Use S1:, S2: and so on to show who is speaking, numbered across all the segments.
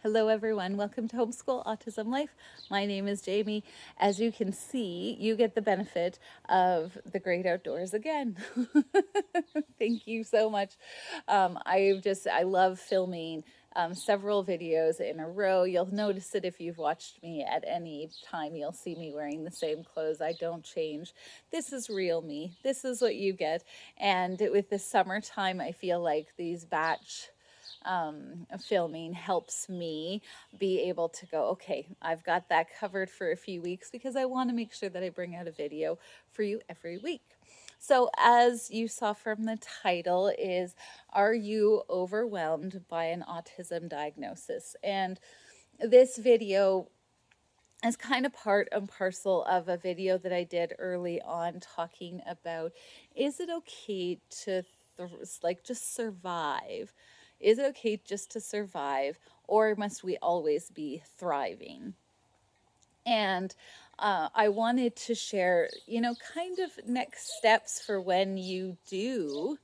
S1: Hello everyone, welcome to Homeschool Autism Life. My name is Jamie. As you can see, you get the benefit of the great outdoors again. Thank you so much. I love filming several videos in a row. You'll notice that if you've watched me at any time, you'll see me wearing the same clothes. I don't change. This is real me. This is what you get. And with the summertime, I feel like these batch filming helps me be able to go, okay, I've got that covered for a few weeks because I want to make sure that I bring out a video for you every week. So as you saw from the title is, are you overwhelmed by an autism diagnosis? And this video is kind of part and parcel of a video that I did early on talking about, is it okay to just survive? Is it okay just to survive, or must we always be thriving? And I wanted to share, kind of next steps for when you do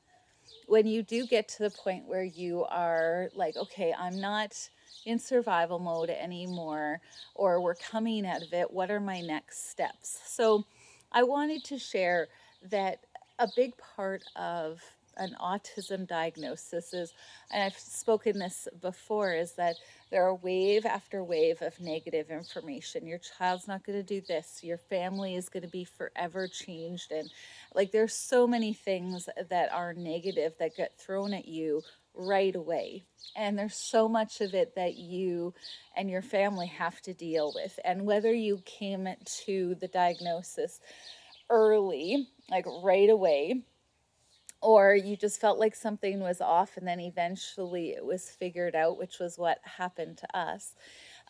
S1: get to the point where you are like, okay, I'm not in survival mode anymore, or we're coming out of it, what are my next steps? So I wanted to share that a big part of an autism diagnosis is, and I've spoken this before, is that there are wave after wave of negative information. Your child's not going to do this. Your family is going to be forever changed. And like, there's so many things that are negative that get thrown at you right away. And there's so much of it that you and your family have to deal with. And whether you came to the diagnosis early, like right away, or you just felt like something was off and then eventually it was figured out, which was what happened to us.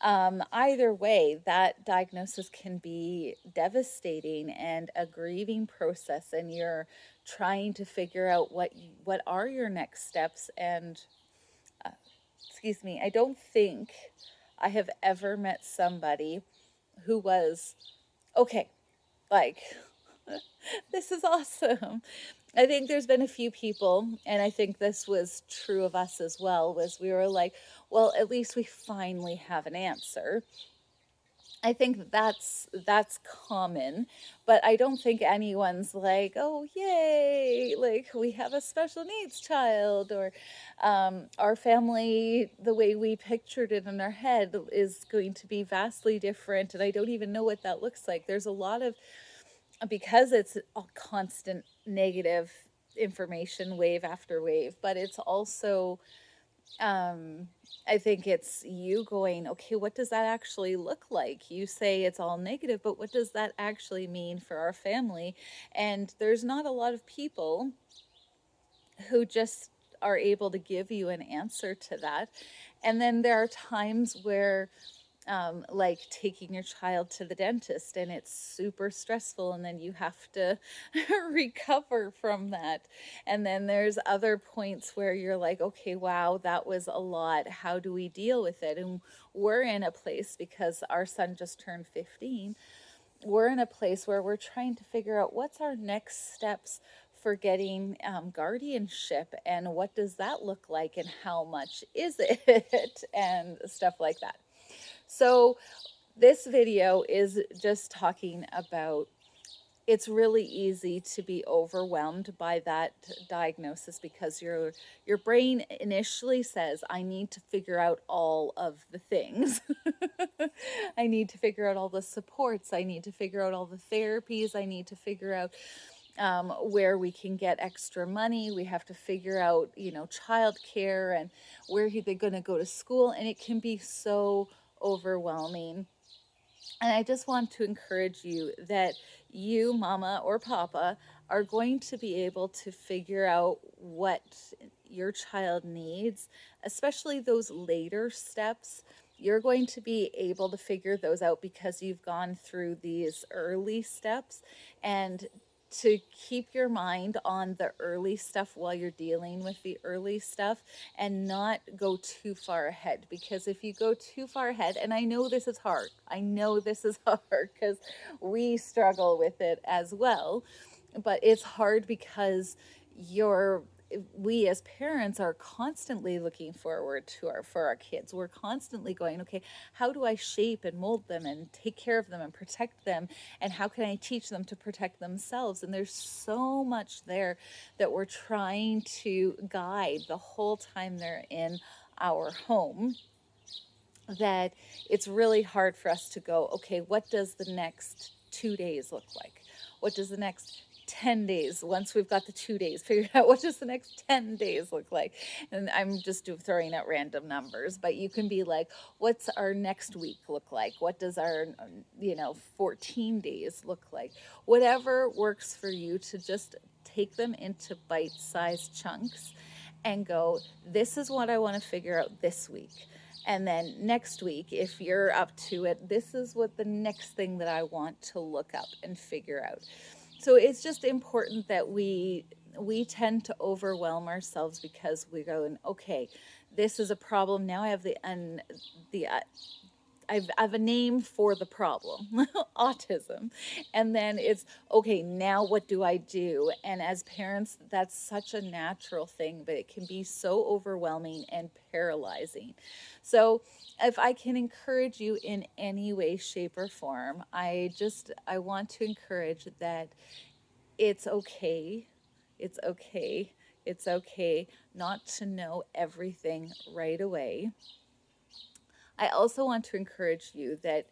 S1: Either way, that diagnosis can be devastating and a grieving process, and you're trying to figure out what are your next steps. And excuse me, I don't think I have ever met somebody who was okay, like, this is awesome. I think there's been a few people, and I think this was true of us as well, was we were like, well, at least we finally have an answer. I think that's common, but I don't think anyone's like, oh, yay, like we have a special needs child, or our family, the way we pictured it in our head is going to be vastly different, and I don't even know what that looks like. There's a lot of, because it's a constant negative information, wave after wave, but it's also, I think it's you going, okay, what does that actually look like? You say it's all negative, but what does that actually mean for our family? And there's not a lot of people who just are able to give you an answer to that. And then there are times where like taking your child to the dentist, and it's super stressful, and then you have to recover from that. And then there's other points where you're like, okay, wow, that was a lot. How do we deal with it? And we're in a place, because our son just turned 15, we're in a place where we're trying to figure out what's our next steps for getting guardianship, and what does that look like, and how much is it, and stuff like that. So this video is just talking about, it's really easy to be overwhelmed by that diagnosis, because your brain initially says, I need to figure out all of the things. I need to figure out all the supports. I need to figure out all the therapies. I need to figure out where we can get extra money. We have to figure out, childcare, and where they're going to go to school. And it can be so overwhelming. And I just want to encourage you that you, mama or papa, are going to be able to figure out what your child needs, especially those later steps. You're going to be able to figure those out because you've gone through these early steps, and to keep your mind on the early stuff while you're dealing with the early stuff, and not go too far ahead. Because if you go too far ahead, and I know this is hard, because we struggle with it as well, but it's hard because we as parents are constantly looking forward to for our kids. We're constantly going, okay, how do I shape and mold them and take care of them and protect them, and how can I teach them to protect themselves? And there's so much there that we're trying to guide the whole time they're in our home, that it's really hard for us to go, okay, what does the next 2 days look like? What does the next 10 days, once we've got the 2 days figured out, what does the next 10 days look like? And I'm just throwing out random numbers, but you can be like, what's our next week look like? What does our, 14 days look like? Whatever works for you, to just take them into bite-sized chunks and go, this is what I want to figure out this week. And then next week, if you're up to it, this is what the next thing that I want to look up and figure out. So it's just important that we tend to overwhelm ourselves because we're going, okay, this is a problem. Now I have I've a name for the problem, autism. And then it's, okay, now what do I do? And as parents, that's such a natural thing, but it can be so overwhelming and paralyzing. So if I can encourage you in any way, shape, or form, I want to encourage that it's okay. It's okay. It's okay not to know everything right away. I also want to encourage you that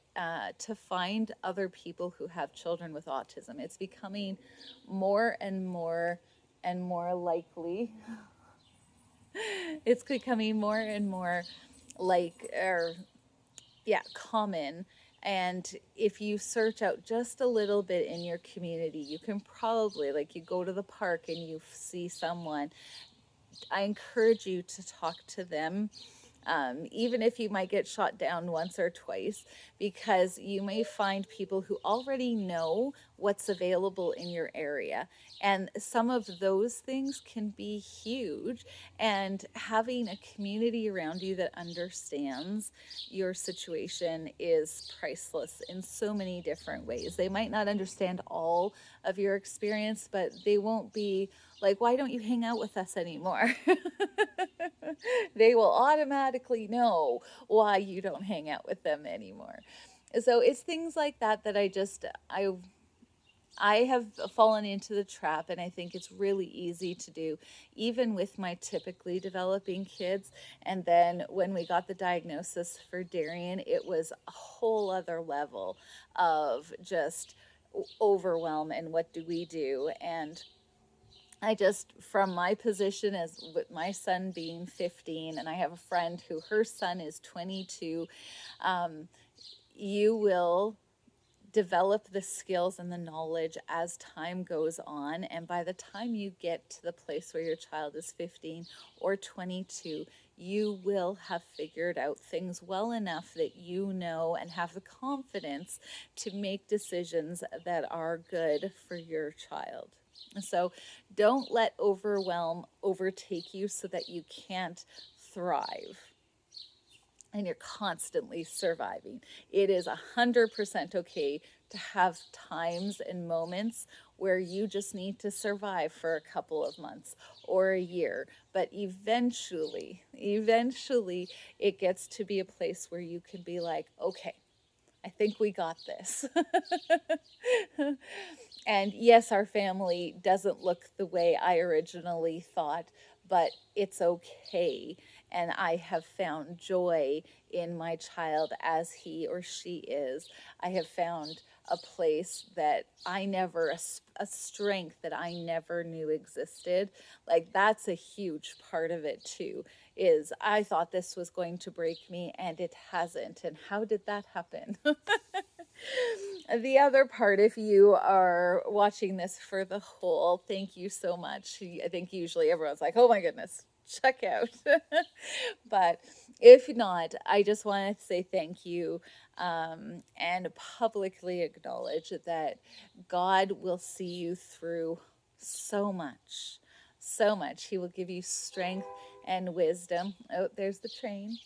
S1: to find other people who have children with autism. It's becoming more and more and more likely. It's becoming more and more common. And if you search out just a little bit in your community, you can probably, like, you go to the park and you see someone. I encourage you to talk to them, even if you might get shot down once or twice, because you may find people who already know what's available in your area. And some of those things can be huge. And having a community around you that understands your situation is priceless in so many different ways. They might not understand all of your experience, but they won't be like, why don't you hang out with us anymore? They will automatically know why you don't hang out with them anymore. So it's things like that that I have fallen into the trap, and I think it's really easy to do, even with my typically developing kids. And then when we got the diagnosis for Darian, it was a whole other level of just overwhelm and what do we do? And I just, from my position as with my son being 15, and I have a friend who her son is 22, you will develop the skills and the knowledge as time goes on. And by the time you get to the place where your child is 15 or 22, you will have figured out things well enough that you know and have the confidence to make decisions that are good for your child. So don't let overwhelm overtake you so that you can't thrive and you're constantly surviving. It is 100% okay to have times and moments where you just need to survive for a couple of months or a year. But eventually, it gets to be a place where you can be like, okay, I think we got this. And yes, our family doesn't look the way I originally thought, but it's okay. And I have found joy in my child as he or she is. I have found a place that I never, a strength that I never knew existed. Like, that's a huge part of it too, is I thought this was going to break me and it hasn't. And how did that happen? The other part, if you are watching this for the whole, thank you so much. I think usually everyone's like, oh my goodness, check out. But if not, I just want to say thank you, and publicly acknowledge that God will see you through so much, so much. He will give you strength and wisdom. Oh, there's the train.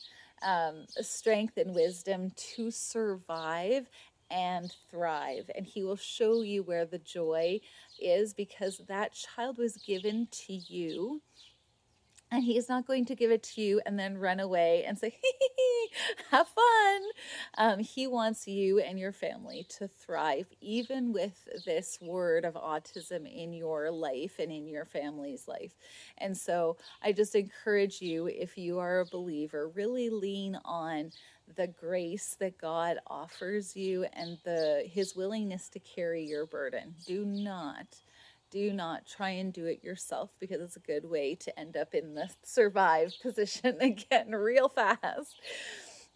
S1: Strength and wisdom to survive and thrive. And he will show you where the joy is, because that child was given to you. And he's not going to give it to you and then run away and say, hee, have fun. He wants you and your family to thrive, even with this word of autism in your life and in your family's life. And so I just encourage you, if you are a believer, really lean on the grace that God offers you and his willingness to carry your burden. Do not try and do it yourself, because it's a good way to end up in the survive position again real fast.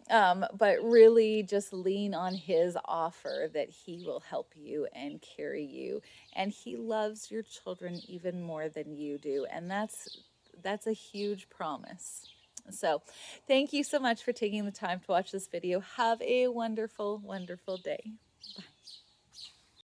S1: But really just lean on his offer that he will help you and carry you. And he loves your children even more than you do. And that's a huge promise. So thank you so much for taking the time to watch this video. Have a wonderful, wonderful day.